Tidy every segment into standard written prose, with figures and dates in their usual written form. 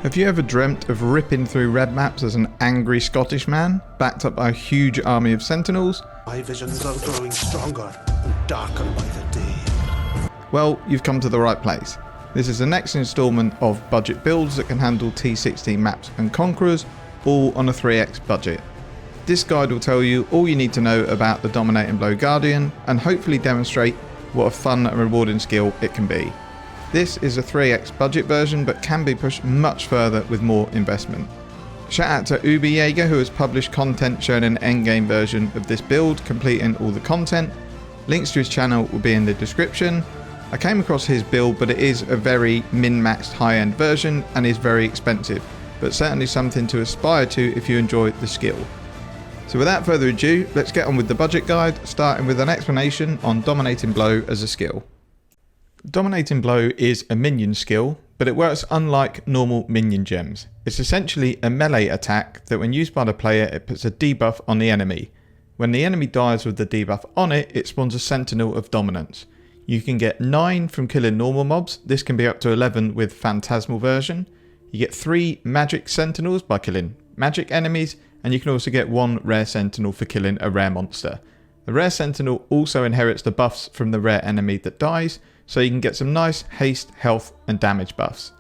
Have you ever dreamt of ripping through red maps as an angry Scottish man, backed up by a huge army of sentinels? My visions are growing stronger and darker by the day. Well, you've come to the right place. This is the next instalment of budget builds that can handle T16 maps and conquerors, all on a 3x budget. This guide will tell you all you need to know about the Dominating Blow Guardian and hopefully demonstrate what a fun and rewarding skill it can be. This is a 3x budget version but can be pushed much further with more investment. Shout out to Ubi Jaeger who has published content showing an endgame version of this build completing all the content. Links to his channel will be in the description. I came across his build but it is a very min-maxed high-end version and is very expensive, but certainly something to aspire to if you enjoy the skill. So without further ado, let's get on with the budget guide, starting with an explanation on Dominating Blow as a skill. Dominating Blow is a minion skill, but it works unlike normal minion gems. It's essentially a melee attack that when used by the player it puts a debuff on the enemy. When the enemy dies with the debuff on it, it spawns a Sentinel of Dominance. You can get 9 from killing normal mobs, this can be up to 11 with Phantasmal version. You get 3 magic sentinels by killing magic enemies, and you can also get 1 rare sentinel for killing a rare monster. The rare sentinel also inherits the buffs from the rare enemy that dies, so you can get some nice haste, health and damage buffs.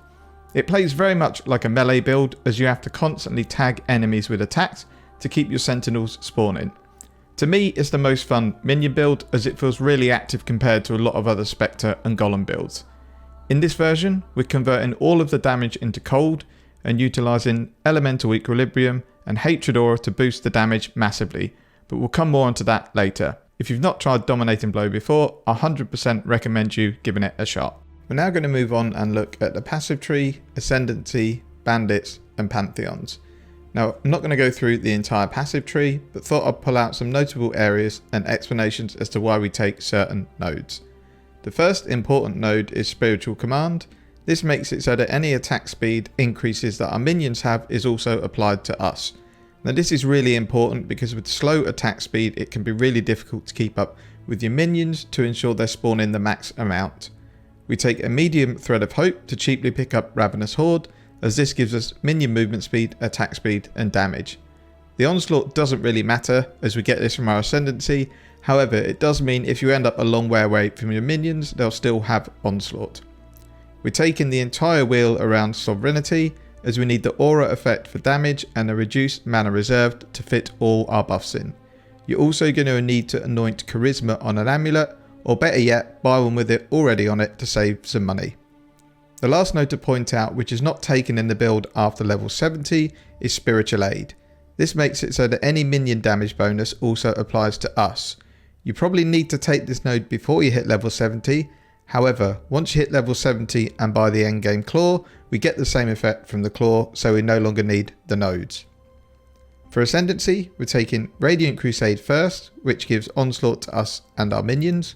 It plays very much like a melee build as you have to constantly tag enemies with attacks to keep your sentinels spawning. To me it's the most fun minion build as it feels really active compared to a lot of other Spectre and Golem builds. In this version we're converting all of the damage into cold and utilising Elemental Equilibrium and Hatred Aura to boost the damage massively, but we'll come more onto that later. If you've not tried Dominating Blow before, I 100% recommend you giving it a shot. We're now going to move on and look at the passive tree, Ascendency, Bandits and Pantheons. Now I'm not going to go through the entire passive tree, but thought I'd pull out some notable areas and explanations as to why we take certain nodes. The first important node is Spiritual Command. This makes it so that any attack speed increases that our minions have is also applied to us. Now this is really important because with slow attack speed it can be really difficult to keep up with your minions to ensure they're spawning the max amount. We take a medium Thread of Hope to cheaply pick up Ravenous Horde, as this gives us minion movement speed, attack speed and damage. The Onslaught doesn't really matter as we get this from our Ascendency, however it does mean if you end up a long way away from your minions they'll still have Onslaught. We're taking the entire wheel around Sovereignty as we need the aura effect for damage and a reduced mana reserved to fit all our buffs in. You're also going to need to anoint Charisma on an amulet, or better yet buy one with it already on it to save some money. The last note to point out which is not taken in the build after level 70 is Spiritual Aid. This makes it so that any minion damage bonus also applies to us. You probably need to take this node before you hit level 70. However, once you hit level 70 and buy the endgame claw, we get the same effect from the claw, so we no longer need the nodes. For Ascendancy, we're taking Radiant Crusade first, which gives Onslaught to us and our minions.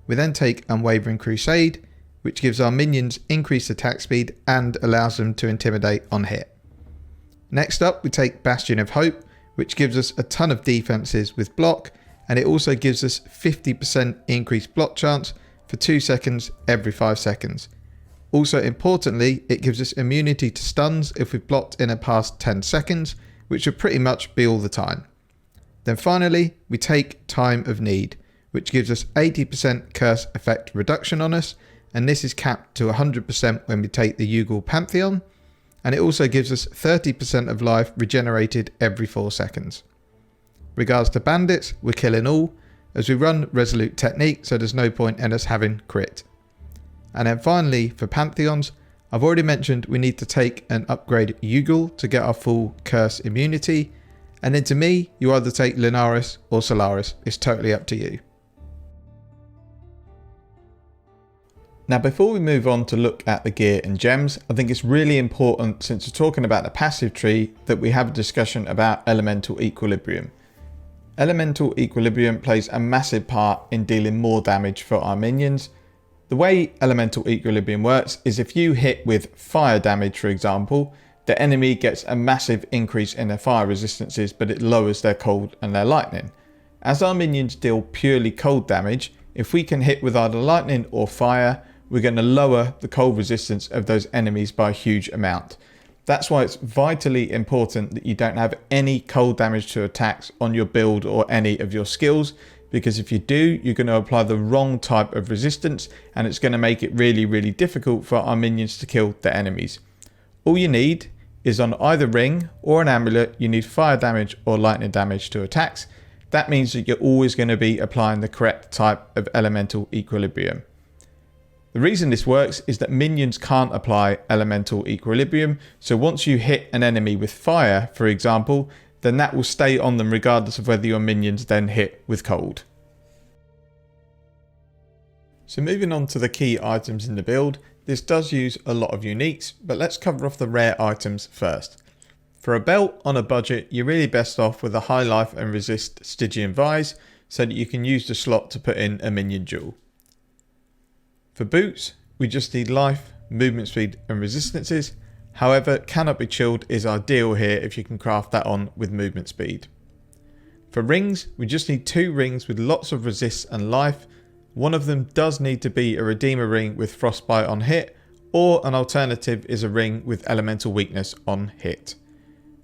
We then take Unwavering Crusade, which gives our minions increased attack speed and allows them to intimidate on hit. Next up we take Bastion of Hope, which gives us a ton of defenses with block, and it also gives us 50% increased block chance for 2 seconds every 5 seconds. Also importantly, it gives us immunity to stuns if we've blocked in a past 10 seconds, which should pretty much be all the time. Then finally, we take Time of Need, which gives us 80% curse effect reduction on us, and this is capped to 100% when we take the Yugal Pantheon, and it also gives us 30% of life regenerated every 4 seconds. Regards to Bandits, we're killing all, as we run Resolute Technique, so there's no point in us having crit. And then finally for Pantheons, I've already mentioned we need to take and upgrade Yugal to get our full curse immunity, and then to me you either take Lunaris or Solaris, it's totally up to you. Now before we move on to look at the gear and gems, I think it's really important, since we're talking about the passive tree, that we have a discussion about Elemental Equilibrium. Elemental Equilibrium plays a massive part in dealing more damage for our minions. The way Elemental Equilibrium works is if you hit with fire damage, for example, the enemy gets a massive increase in their fire resistances, but it lowers their cold and their lightning. As our minions deal purely cold damage, if we can hit with either lightning or fire, we're going to lower the cold resistance of those enemies by a huge amount. That's why it's vitally important that you don't have any cold damage to attacks on your build or any of your skills, because if you do, you're going to apply the wrong type of resistance and it's going to make it really difficult for our minions to kill the enemies. All you need is on either ring or an amulet, you need fire damage or lightning damage to attacks. That means that you're always going to be applying the correct type of elemental equilibrium. The reason this works is that minions can't apply elemental equilibrium, so once you hit an enemy with fire, for example, then that will stay on them regardless of whether your minions then hit with cold. So moving on to the key items in the build, this does use a lot of uniques, but let's cover off the rare items first. For a belt on a budget, you're really best off with a high life and resist Stygian Vise, so that you can use the slot to put in a minion jewel. For boots, we just need life, movement speed and resistances. However, Cannot Be Chilled is ideal here if you can craft that on with movement speed. For rings, we just need 2 rings with lots of resists and life. One of them does need to be a Redeemer ring with Frostbite on hit, or an alternative is a ring with Elemental Weakness on hit.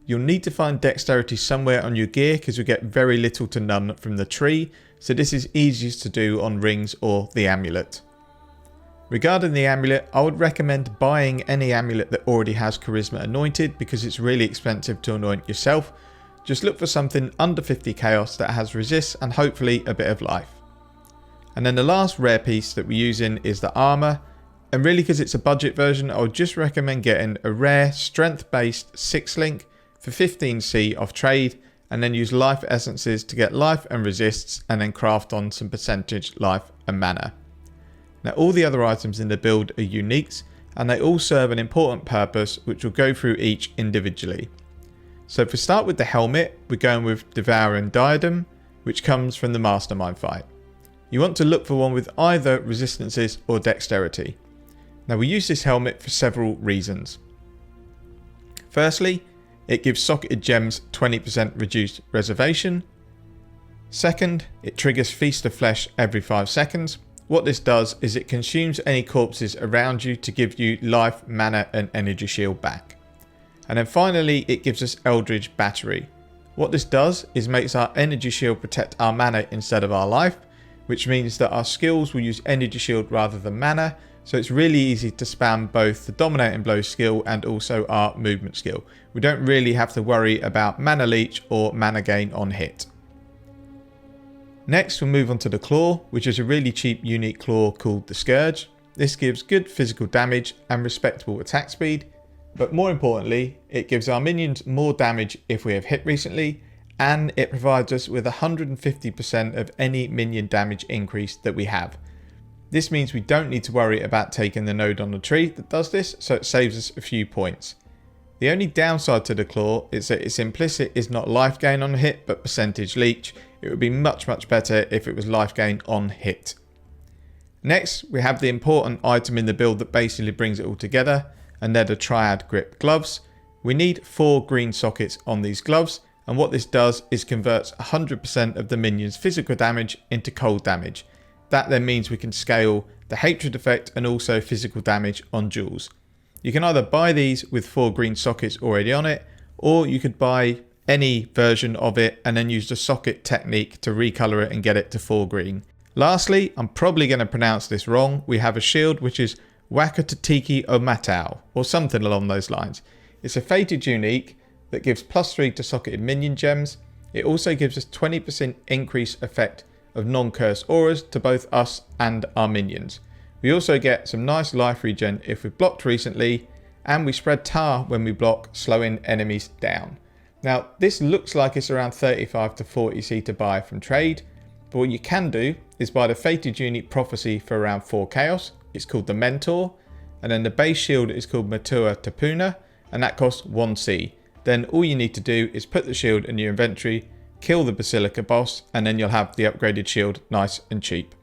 You'll need to find Dexterity somewhere on your gear because you get very little to none from the tree, so this is easiest to do on rings or the amulet. Regarding the amulet, I would recommend buying any amulet that already has Charisma anointed because it's really expensive to anoint yourself. Just look for something under 50 chaos that has resist and hopefully a bit of life. And then the last rare piece that we're using is the armor, and really because it's a budget version, I would just recommend getting a rare strength based 6 link for 15c off trade, and then use life essences to get life and resists, and then craft on some percentage life and mana. Now all the other items in the build are uniques and they all serve an important purpose, which we'll go through each individually. So if we start with the helmet, we're going with Devouring Diadem, which comes from the Mastermind fight. You want to look for one with either resistances or dexterity. Now we use this helmet for several reasons. Firstly, it gives socketed gems 20% reduced reservation. Second, it triggers Feast of Flesh every 5 seconds. What this does is it consumes any corpses around you to give you life, mana and energy shield back. And then finally, it gives us Eldritch Battery. What this does is makes our energy shield protect our mana instead of our life, which means that our skills will use energy shield rather than mana, so it's really easy to spam both the Dominating Blow skill and also our movement skill. We don't really have to worry about mana leech or mana gain on hit. Next we'll move on to the Claw, which is a really cheap unique claw called the Scourge. This gives good physical damage and respectable attack speed, but more importantly it gives our minions more damage if we have hit recently, and it provides us with 150% of any minion damage increase that we have. This means we don't need to worry about taking the node on the tree that does this, so it saves us a few points. The only downside to the Claw is that its implicit is not life gain on hit but percentage leech. It would be much better if it was life gain on hit. Next we have the important item in the build that basically brings it all together, and they're the Triad Grip gloves. We need 4 green sockets on these gloves, and what this does is converts 100% of the minion's physical damage into cold damage. That then means we can scale the hatred effect and also physical damage on jewels. You can either buy these with 4 green sockets already on it, or you could buy any version of it and then use the socket technique to recolor it and get it to 4 green. Lastly, I'm probably going to pronounce this wrong, we have a shield which is Wakatatiki Omatau, or something along those lines. It's a fated unique that gives +3 to socketed minion gems. It also gives us 20% increase effect of non-curse auras to both us and our minions. We also get some nice life regen if we've blocked recently, and we spread tar when we block, slowing enemies down. Now this looks like it's around 35 to 40c to buy from trade, but what you can do is buy the fated unique Prophecy for around 4 chaos. It's called the Mentor, and then the base shield is called Matua Tapuna, and that costs 1c. Then all you need to do is put the shield in your inventory, kill the Basilica boss, and then you'll have the upgraded shield nice and cheap.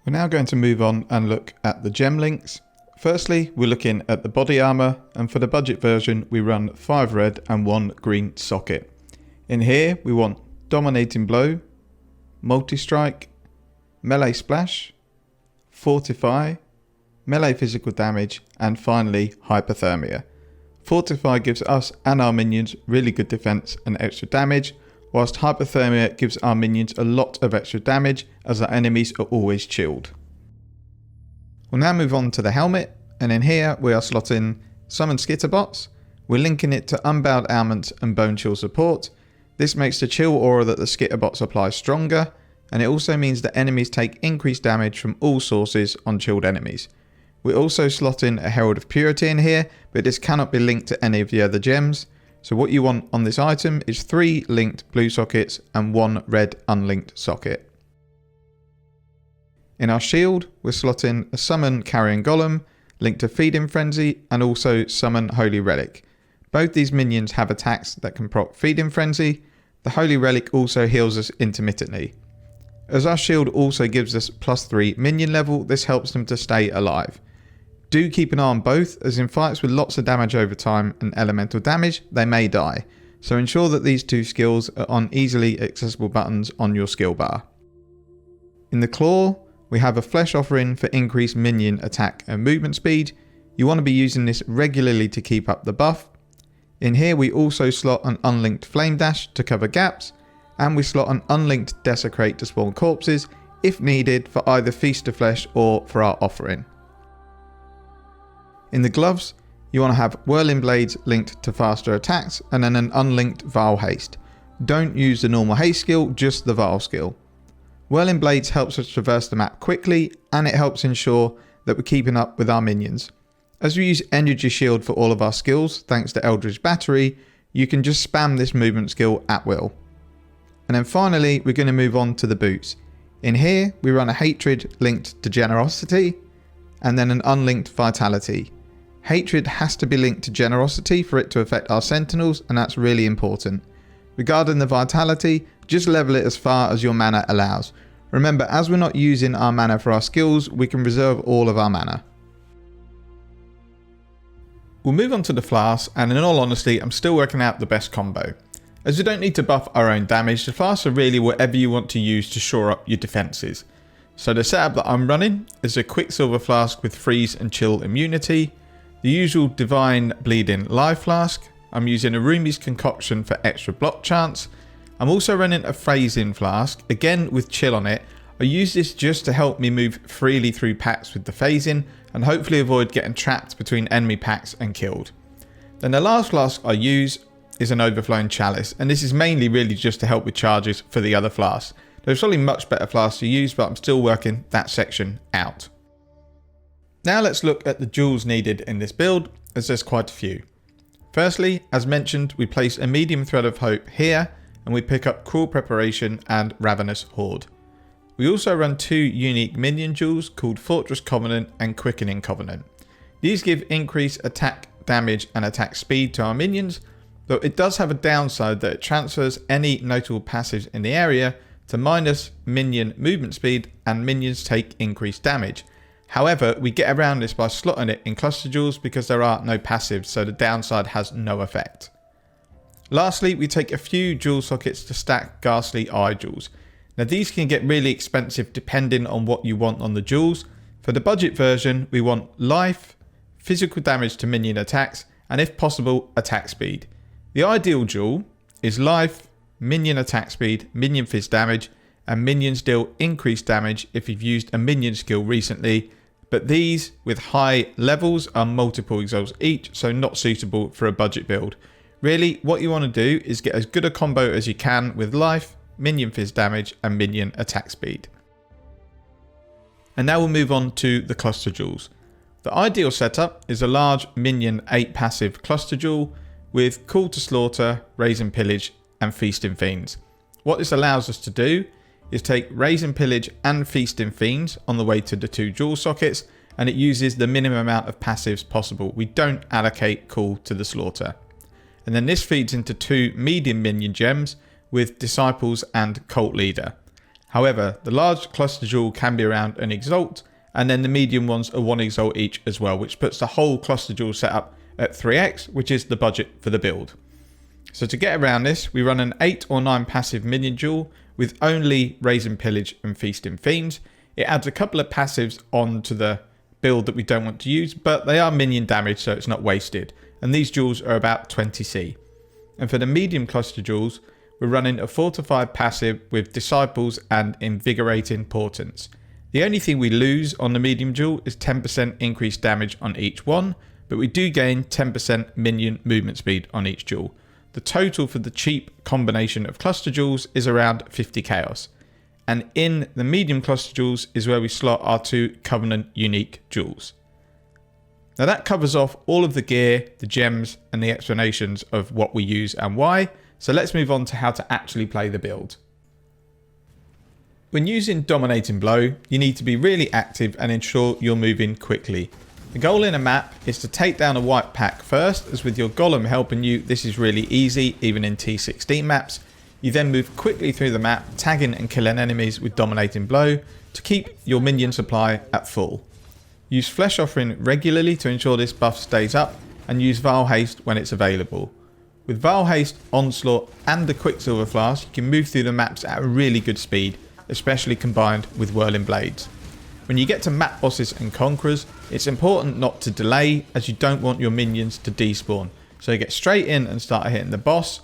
We're now going to move on and look at the gem links. Firstly, we're looking at the body armor, and for the budget version we run 5 red and 1 green socket. In here we want Dominating Blow, Multi-Strike, Melee Splash, Fortify, melee physical damage, and finally hypothermia. Fortify gives us and our minions really good defense and extra damage, whilst hypothermia gives our minions a lot of extra damage as our enemies are always chilled. We'll now move on to the helmet, and in here we are slotting summon skitterbots. We're linking it to unbound ailments and bone chill support. This makes the chill aura that the skitterbots apply stronger, and it also means that enemies take increased damage from all sources on chilled enemies. We also slot in a Herald of Purity in here, but this cannot be linked to any of the other gems. So what you want on this item is 3 linked blue sockets and 1 red unlinked socket. In our shield, we're slotting a Summon Carrion Golem, linked to Feeding Frenzy, and also Summon Holy Relic. Both these minions have attacks that can proc Feeding Frenzy. The Holy Relic also heals us intermittently. As our shield also gives us +3 minion level, this helps them to stay alive. Do keep an eye on both, as in fights with lots of damage over time and elemental damage, they may die. So ensure that these 2 skills are on easily accessible buttons on your skill bar. In the claw, we have a flesh offering for increased minion attack and movement speed. You want to be using this regularly to keep up the buff. In here we also slot an unlinked flame dash to cover gaps, and we slot an unlinked desecrate to spawn corpses if needed for either feast of flesh or for our offering. In the gloves, you want to have whirling blades linked to faster attacks and then an unlinked Vile haste. Don't use the normal haste skill, just the Vile skill. Whirling blades helps us traverse the map quickly, and it helps ensure that we're keeping up with our minions. As we use energy shield for all of our skills, thanks to Eldritch Battery, you can just spam this movement skill at will. And then finally, we're going to move on to the boots. In here, we run a Hatred linked to Generosity, and then an unlinked Vitality. Hatred has to be linked to Generosity for it to affect our Sentinels, and that's really important. Regarding the Vitality, just level it as far as your mana allows. Remember, as we're not using our mana for our skills, we can reserve all of our mana. We'll move on to the Flasks, and in all honesty, I'm still working out the best combo. As we don't need to buff our own damage, the Flasks are really whatever you want to use to shore up your defences. So the setup that I'm running is a Quicksilver Flask with freeze and chill immunity, the usual Divine Bleeding Live Flask. I'm using a Rumi's Concoction for extra block chance. I'm also running a Phasing Flask, again with chill on it. I use this just to help me move freely through packs with the phasing and hopefully avoid getting trapped between enemy packs and killed. Then the last flask I use is an Overflowing Chalice, and this is mainly really just to help with charges for the other flasks. There's probably much better flasks to use, but I'm still working that section out. Now let's look at the jewels needed in this build, as there's quite a few. Firstly, as mentioned, we place a medium thread of hope here, and we pick up Cruel Preparation and Ravenous Horde. We also run 2 unique minion jewels called Fortress Covenant and Quickening Covenant. These give increased attack damage and attack speed to our minions, though it does have a downside that it transfers any notable passives in the area to minus minion movement speed, and minions take increased damage. However, we get around this by slotting it in cluster jewels because there are no passives, so the downside has no effect. Lastly, we take a few jewel sockets to stack Ghastly Eye jewels. Now these can get really expensive depending on what you want on the jewels. For the budget version, we want life, physical damage to minion attacks, and if possible, attack speed. The ideal jewel is life, minion attack speed, minion fizz damage, and minions deal increased damage if you've used a minion skill recently, but these with high levels are multiple exils each, so not suitable for a budget build. Really, what you want to do is get as good a combo as you can with life, minion fizz damage, and minion attack speed. And now we'll move on to the cluster jewels. The ideal setup is a large minion 8 passive cluster jewel with Call to Slaughter, Raise and Pillage, and Feasting Fiends. What this allows us to do is take Raise and Pillage and Feasting Fiends on the way to the 2 jewel sockets, and it uses the minimum amount of passives possible. We don't allocate Call to the Slaughter. And then this feeds into 2 medium minion gems with Disciples and Cult Leader. However, the large cluster jewel can be around an Exalt, and then the medium ones are 1 Exalt each as well, which puts the whole cluster jewel setup at 3x, which is the budget for the build. So to get around this, we run an 8 or 9 passive minion jewel with only Raise and Pillage and Feasting Fiends. It adds a couple of passives onto the build that we don't want to use, but they are minion damage, so it's not wasted. And these jewels are about 20c. And for the medium cluster jewels, we're running a fortified passive with Disciples and Invigorating Portents. The only thing we lose on the medium jewel is 10% increased damage on each one, but we do gain 10% minion movement speed on each jewel. The total for the cheap combination of cluster jewels is around 50 chaos. And in the medium cluster jewels is where we slot our 2 Covenant unique jewels. Now that covers off all of the gear, the gems, and the explanations of what we use and why. So let's move on to how to actually play the build. When using Dominating Blow, you need to be really active and ensure you're moving quickly. The goal in a map is to take down a white pack first, as with your golem helping you, this is really easy, even in T16 maps. You then move quickly through the map, tagging and killing enemies with Dominating Blow to keep your minion supply at full. Use Flesh Offering regularly to ensure this buff stays up, and use Vile Haste when it's available. With Vile Haste, Onslaught and the Quicksilver Flask, you can move through the maps at a really good speed, especially combined with Whirling Blades. When you get to map bosses and conquerors, it's important not to delay, as you don't want your minions to despawn. So you get straight in and start hitting the boss.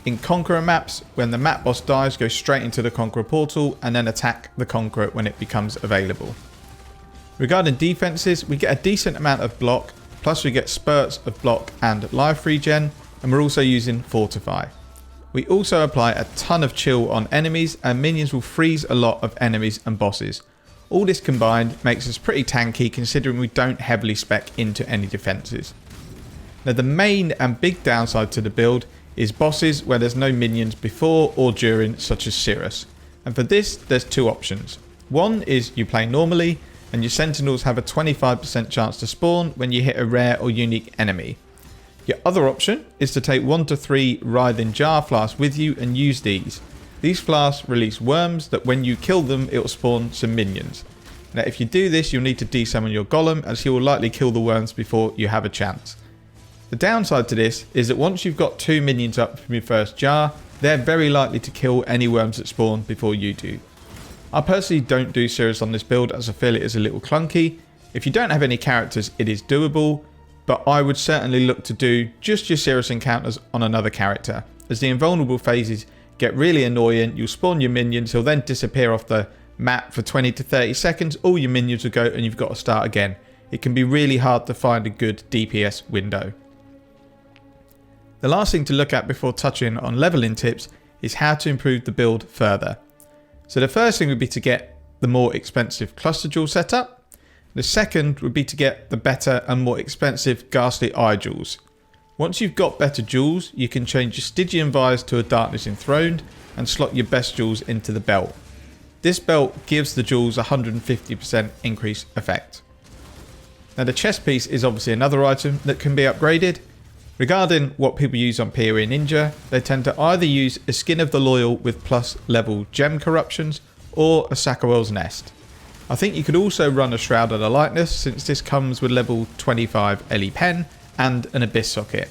In conqueror maps, when the map boss dies, go straight into the conqueror portal and then attack the conqueror when it becomes available. Regarding defenses, we get a decent amount of block, plus we get spurts of block and life regen, and we're also using Fortify. We also apply a ton of chill on enemies, and minions will freeze a lot of enemies and bosses. All this combined makes us pretty tanky, considering we don't heavily spec into any defenses. Now the main and big downside to the build is bosses where there's no minions before or during, such as Cirrus. And for this, there's 2 options. One is you play normally, and your sentinels have a 25% chance to spawn when you hit a rare or unique enemy. Your other option is to take 1 to 3 Writhing Jar Flasks with you and use these. These flasks release worms that when you kill them, it will spawn some minions. Now if you do this, you'll need to desummon your golem, as he will likely kill the worms before you have a chance. The downside to this is that once you've got 2 minions up from your first jar, they're very likely to kill any worms that spawn before you do. I personally don't do Cirrus on this build, as I feel it is a little clunky. If you don't have any characters, it is doable, but I would certainly look to do just your Cirrus encounters on another character, as the invulnerable phases get really annoying. You'll spawn your minions, he'll then disappear off the map for 20 to 30 seconds, all your minions will go and you've got to start again. It can be really hard to find a good DPS window. The last thing to look at before touching on leveling tips is how to improve the build further. So the first thing would be to get the more expensive cluster jewel setup. The second would be to get the better and more expensive Ghastly Eye jewels. Once you've got better jewels, you can change your Stygian Vise to a Darkness Enthroned and slot your best jewels into the belt. This belt gives the jewels 150% increase effect. Now the chest piece is obviously another item that can be upgraded. Regarding what people use on POE Ninja, they tend to either use a Skin of the Loyal with plus level gem corruptions or a Sacrowell's Nest. I think you could also run a Shroud of the Lightness, since this comes with level 25 LE Pen and an Abyss socket.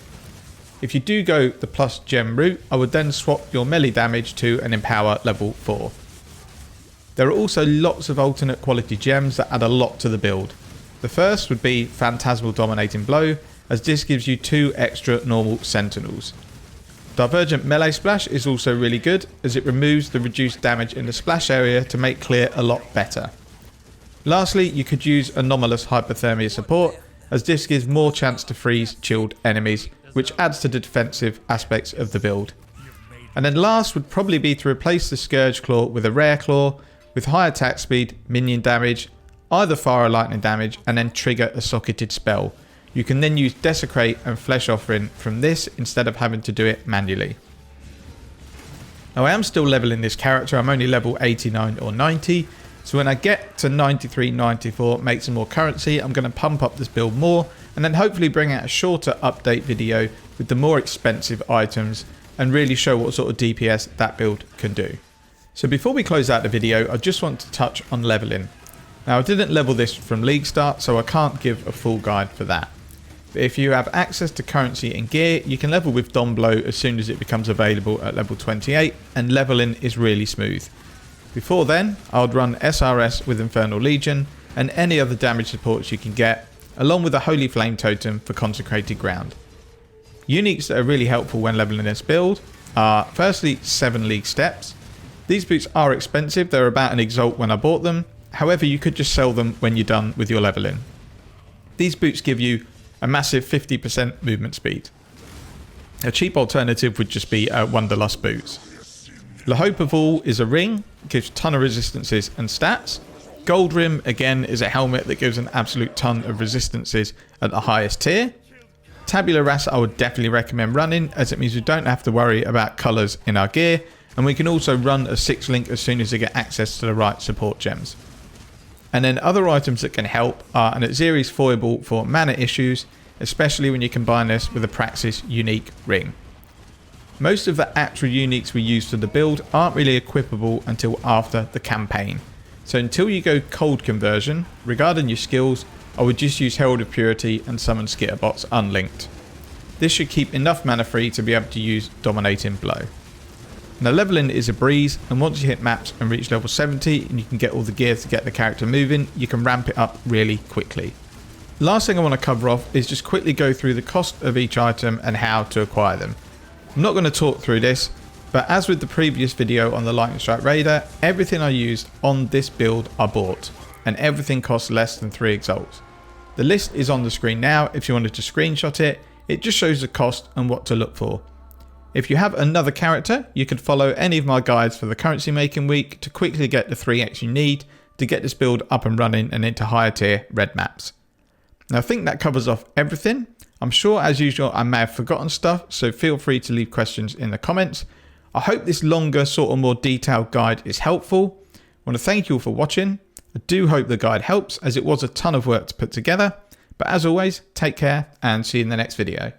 If you do go the plus gem route, I would then swap your melee damage to an Empower level 4. There are also lots of alternate quality gems that add a lot to the build. The first would be Phantasmal Dominating Blow, as this gives you 2 extra normal sentinels. Divergent Melee Splash is also really good, as it removes the reduced damage in the splash area to make clear a lot better. Lastly, you could use Anomalous Hypothermia support, as this gives more chance to freeze chilled enemies, which adds to the defensive aspects of the build. And then last would probably be to replace the Scourge Claw with a Rare Claw, with high attack speed, minion damage, either fire or lightning damage, and then trigger a socketed spell. You can then use Desecrate and Flesh Offering from this instead of having to do it manually. Now I am still leveling this character, I'm only level 89 or 90, so when I get to 93, 94, make some more currency, I'm going to pump up this build more, and then hopefully bring out a shorter update video with the more expensive items and really show what sort of DPS that build can do. So before we close out the video, I just want to touch on leveling. Now I didn't level this from League Start, so I can't give a full guide for that. But if you have access to currency and gear, you can level with Dom Blow as soon as it becomes available at level 28, and leveling is really smooth. Before then, I would run SRS with Infernal Legion, and any other damage supports you can get, along with a Holy Flame totem for consecrated ground. Uniques that are really helpful when leveling this build are firstly 7 League Steps. These boots are expensive, they're about an Exalt when I bought them, however you could just sell them when you're done with your leveling. These boots give you a massive 50% movement speed. A cheap alternative would just be Wanderlust boots. The hope of all is a ring, gives a ton of resistances and stats. Gold Rim again is a helmet that gives an absolute ton of resistances at the highest tier. Tabula Rasa I would definitely recommend running, as it means we don't have to worry about colours in our gear, and we can also run a 6-link as soon as we get access to the right support gems. And then other items that can help are an Aziri's Foible for mana issues, especially when you combine this with a Praxis unique ring. Most of the actual uniques we use for the build aren't really equipable until after the campaign. So until you go cold conversion, regarding your skills, I would just use Herald of Purity and summon Skitterbots unlinked. This should keep enough mana free to be able to use Dominating Blow. Now leveling is a breeze, and once you hit maps and reach level 70 and you can get all the gear to get the character moving, you can ramp it up really quickly. Last thing I want to cover off is just quickly go through the cost of each item and how to acquire them. I'm not going to talk through this, but as with the previous video on the Lightning Strike Raider, everything I used on this build I bought, and everything costs less than 3 Exalts. The list is on the screen now if you wanted to screenshot it. It just shows the cost and what to look for. If you have another character, you can follow any of my guides for the currency making week to quickly get the 3x you need to get this build up and running and into higher tier red maps. Now I think that covers off everything. I'm sure as usual I may have forgotten stuff, so feel free to leave questions in the comments. I hope this longer, sort of more detailed guide is helpful. I want to thank you all for watching. I do hope the guide helps, as it was a ton of work to put together. But as always, take care and see you in the next video.